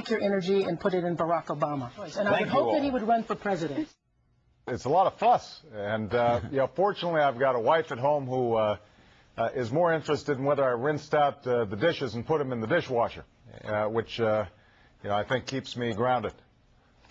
take your energy and put it in Barack Obama. And I would hope that he would run for president. It's a lot of fuss, and fortunately I've got a wife at home who is more interested in whether I rinsed out the dishes and put them in the dishwasher, which I think keeps me grounded.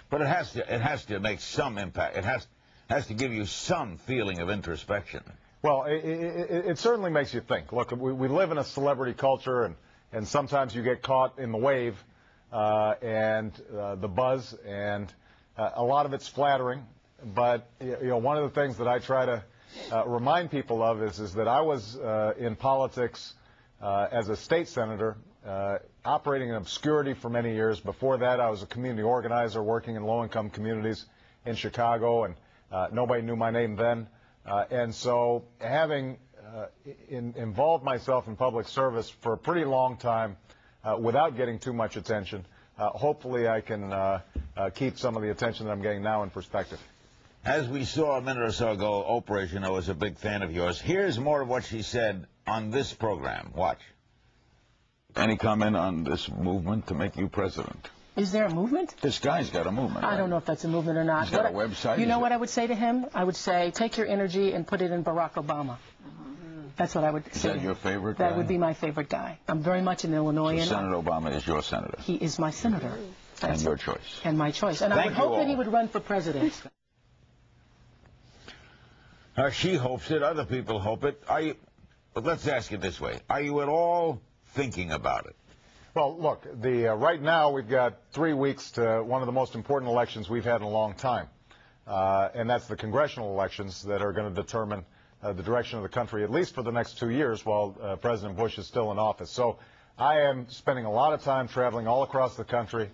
But it has to make some impact. It has to give you some feeling of introspection. Well, it certainly makes you think. Look, we live in a celebrity culture, and sometimes you get caught in the wave and the buzz, and a lot of it's flattering. But one of the things that I try to remind people of is that I was in politics as a state senator, operating in obscurity for many years. Before that, I was a community organizer working in low-income communities in Chicago, and nobody knew my name then. And so having involved myself in public service for a pretty long time without getting too much attention, hopefully I can keep some of the attention that I'm getting now in perspective. As we saw a minute or so ago, Oprah, as you know, is a big fan of yours. Here's more of what she said on this program. Watch. Any comment on this movement to make you president? Is there a movement? This guy's got a movement. I don't know if that's a movement or not. He's got a website. You know what I would say to him? I would say, take your energy and put it in Barack Obama. That's what I would say. Is that your favorite guy? That would be my favorite guy. I'm very much an Illinoisan. So Senator Obama is your senator? He is my senator. And your choice. And my choice. And I would hope that he would run for president. She hopes it. Other people hope it. But let's ask it this way. Are you at all thinking about it? Well, look, right now we've got 3 weeks to one of the most important elections we've had in a long time. And that's the congressional elections that are going to determine the direction of the country, at least for the next 2 years while President Bush is still in office. So I am spending a lot of time traveling all across the country,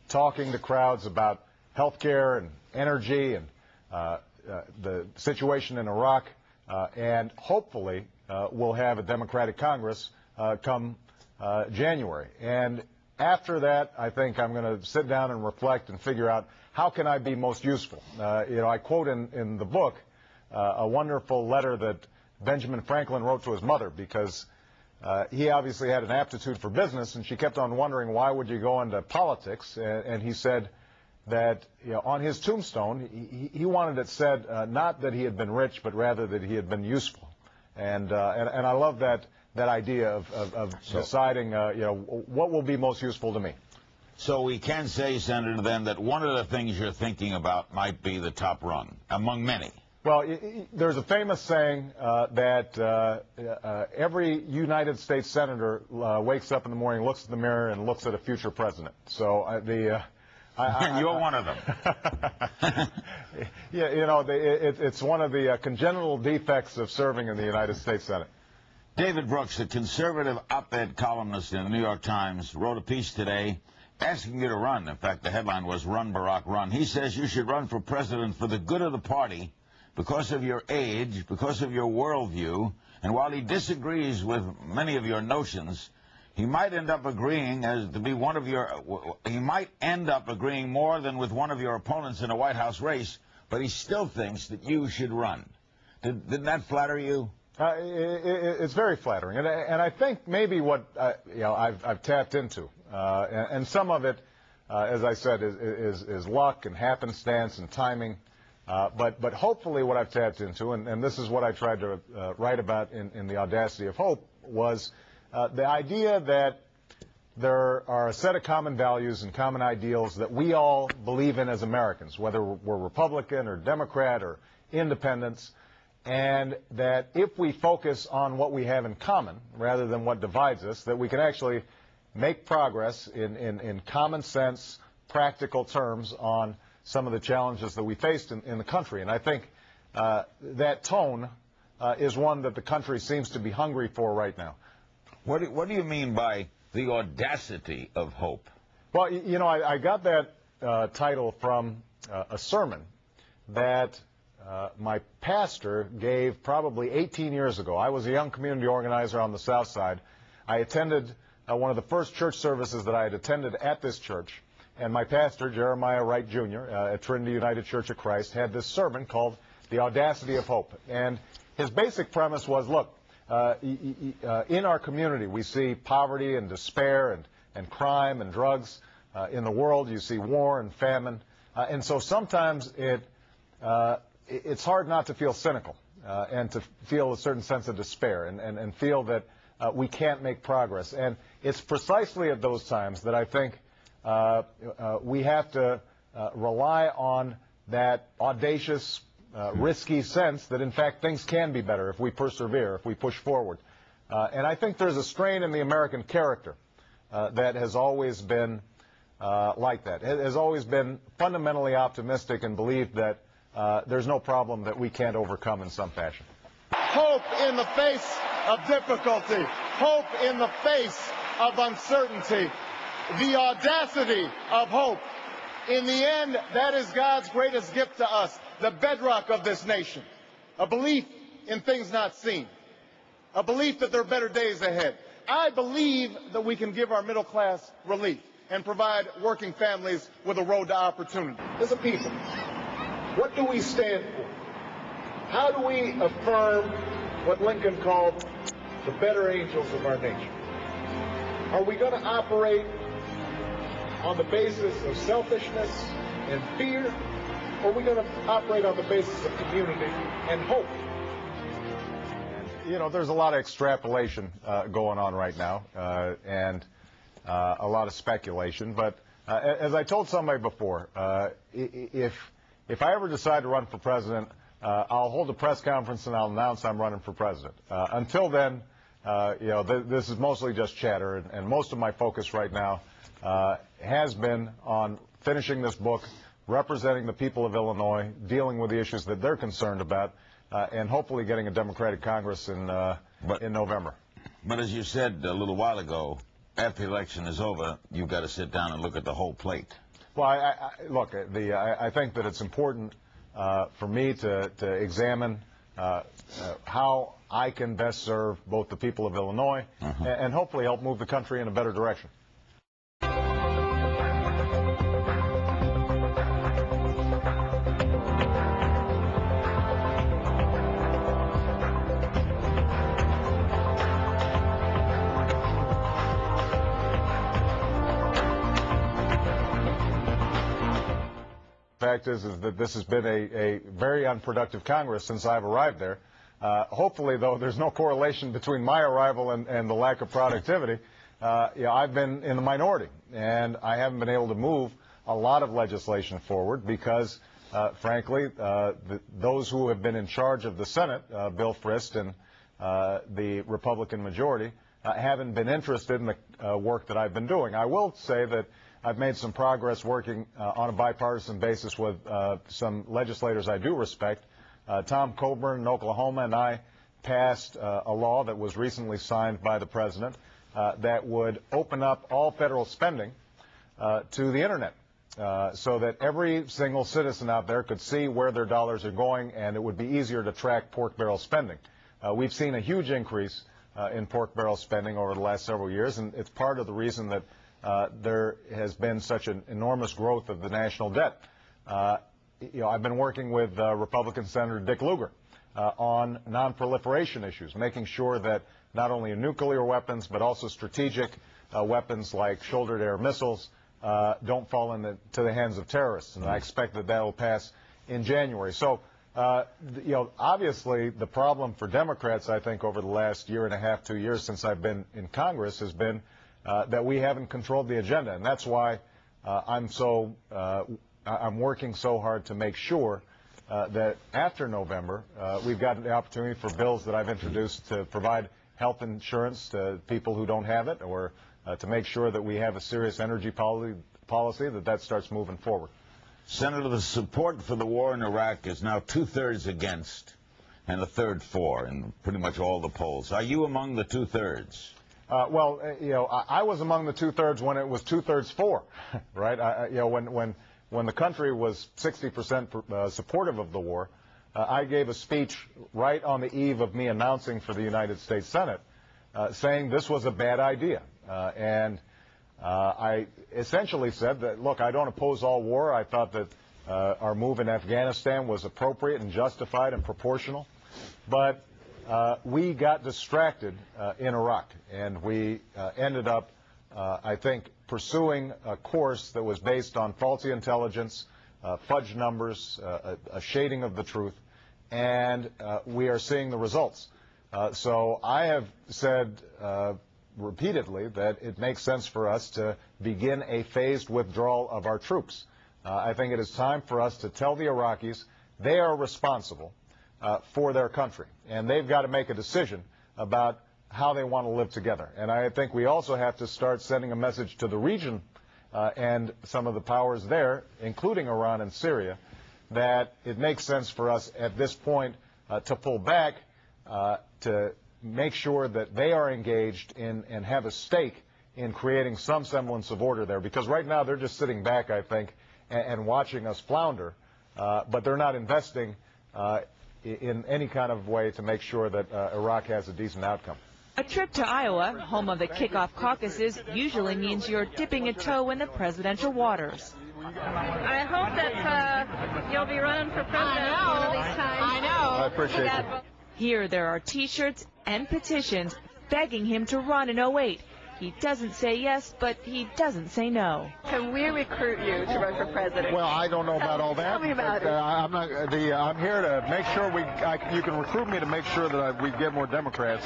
talking to crowds about health care and energy and the situation in Iraq, and hopefully we'll have a Democratic Congress come January. And after that, I think I'm going to sit down and reflect and figure out how can I be most useful. I quote in the book a wonderful letter that Benjamin Franklin wrote to his mother, because he obviously had an aptitude for business, and she kept on wondering, why would you go into politics? And he said that on his tombstone, he wanted it said not that he had been rich, but rather that he had been useful. And I love that idea of deciding what will be most useful to me. So we can say, Senator, then, that one of the things you're thinking about might be the top rung, among many. Well, there's a famous saying that every United States senator wakes up in the morning, looks in the mirror, and looks at a future president. So you're one of them. Yeah, it's one of the congenital defects of serving in the United States Senate. David Brooks, the conservative op-ed columnist in the New York Times, wrote a piece today asking you to run. In fact, the headline was "Run, Barack, Run." He says you should run for president for the good of the party, because of your age, because of your worldview, and while he disagrees with many of your notions, he might end up agreeing he might end up agreeing more than with one of your opponents in a White House race, but he still thinks that you should run. Didn't that flatter you? It's very flattering, and I think maybe what I've tapped into, and some of it, as I said, is luck and happenstance and timing. But hopefully what I've tapped into, and this is what I tried to write about in The Audacity of Hope, was the idea that there are a set of common values and common ideals that we all believe in as Americans, whether we're Republican or Democrat or independents, and that if we focus on what we have in common rather than what divides us, that we can actually make progress in common sense, practical terms on some of the challenges that we faced in the country. And I think that tone is one that the country seems to be hungry for right now. What do you mean by the audacity of hope? Well, I got that title from a sermon that my pastor gave probably 18 years ago. I was a young community organizer on the South Side. I attended one of the first church services that I had attended at this church. And my pastor, Jeremiah Wright, Jr., at Trinity United Church of Christ, had this sermon called The Audacity of Hope. And his basic premise was, look, in our community we see poverty and despair and crime and drugs. in the world. You see war and famine. And so sometimes it's hard not to feel cynical and to feel a certain sense of despair and feel that we can't make progress. And it's precisely at those times that I think we have to rely on that audacious, risky sense that, in fact, things can be better if we persevere, if we push forward. And I think there's a strain in the American character that has always been like that, has always been fundamentally optimistic and believed that there's no problem that we can't overcome in some fashion. Hope in the face of difficulty, hope in the face of uncertainty, the audacity of hope. In the end, that is God's greatest gift to us, the bedrock of this nation, a belief in things not seen, a belief that there are better days ahead. I believe that we can give our middle class relief and provide working families with a road to opportunity. As a people, what do we stand for? How do we affirm what Lincoln called the better angels of our nature? Are we going to operate on the basis of selfishness and fear, or are we going to operate on the basis of community and hope? You know, there's a lot of extrapolation going on right now, and a lot of speculation. But as I told somebody before, if I ever decide to run for president, I'll hold a press conference and I'll announce I'm running for president. Until then, you know, this is mostly just chatter, and most of my focus right now has been on finishing this book, representing the people of Illinois, dealing with the issues that they're concerned about, and hopefully getting a Democratic Congress in November. But as you said a little while ago, after the election is over, you've got to sit down and look at the whole plate. Well, look, I think that it's important for me to examine how I can best serve both the people of Illinois and hopefully help move the country in a better direction. Fact is that this has been a very unproductive Congress since I've arrived there. Hopefully, though, there's no correlation between my arrival and the lack of productivity. I've been in the minority, and I haven't been able to move a lot of legislation forward because, frankly, those who have been in charge of the Senate, Bill Frist and the Republican majority, haven't been interested in the work that I've been doing. I will say that I've made some progress working on a bipartisan basis with some legislators I do respect. Tom Coburn in Oklahoma and I passed a law that was recently signed by the president that would open up all federal spending to the internet so that every single citizen out there could see where their dollars are going, and it would be easier to track pork barrel spending. We've seen a huge increase in pork barrel spending over the last several years, and it's part of the reason that there has been such an enormous growth of the national debt. I've been working with Republican Senator Dick Lugar on non-proliferation issues, making sure that not only nuclear weapons but also strategic weapons like shoulder-to-air missiles don't fall into the hands of terrorists. And I expect that will pass in January. So, obviously the problem for Democrats, I think, over the last year and a half, 2 years since I've been in Congress has been that we haven't controlled the agenda, and that's why I'm working so hard to make sure that after November we've got the opportunity for bills that I've introduced to provide health insurance to people who don't have it, or to make sure that we have a serious energy policy that starts moving forward. Senator, the support for the war in Iraq is now 2/3 against and 1/3 for in pretty much all the polls. Are you among the 2/3? Well, I was among the 2/3 when it was 2/3 for, right? When the country was 60% supportive of the war, I gave a speech right on the eve of me announcing for the United States Senate, saying this was a bad idea. And I essentially said that, look, I don't oppose all war. I thought that our move in Afghanistan was appropriate and justified and proportional. But we got distracted in Iraq, and we ended up I think pursuing a course that was based on faulty intelligence, fudged numbers, a shading of the truth, and we are seeing the results. So I have said repeatedly that it makes sense for us to begin a phased withdrawal of our troops. I think it is time for us to tell the Iraqis they are responsible for their country, and they've got to make a decision about how they want to live together. And I think we also have to start sending a message to the region and some of the powers there, including Iran and Syria, that it makes sense for us at this point to pull back, to make sure that they are engaged in and have a stake in creating some semblance of order there. Because right now they're just sitting back, I think, and watching us flounder, but they're not investing in any kind of way to make sure that Iraq has a decent outcome. A trip to Iowa, home of the kickoff caucuses, usually means you're dipping a toe in the presidential waters. I hope that you'll be running for president one of these times. I know. I appreciate it. Here there are T-shirts and petitions begging him to run in 08. He doesn't say yes, but he doesn't say no. Can we recruit you to run for president? Well, I don't know about all that. Tell me about it. I'm here to make sure you can recruit me to make sure that we get more Democrats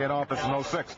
in office in 06.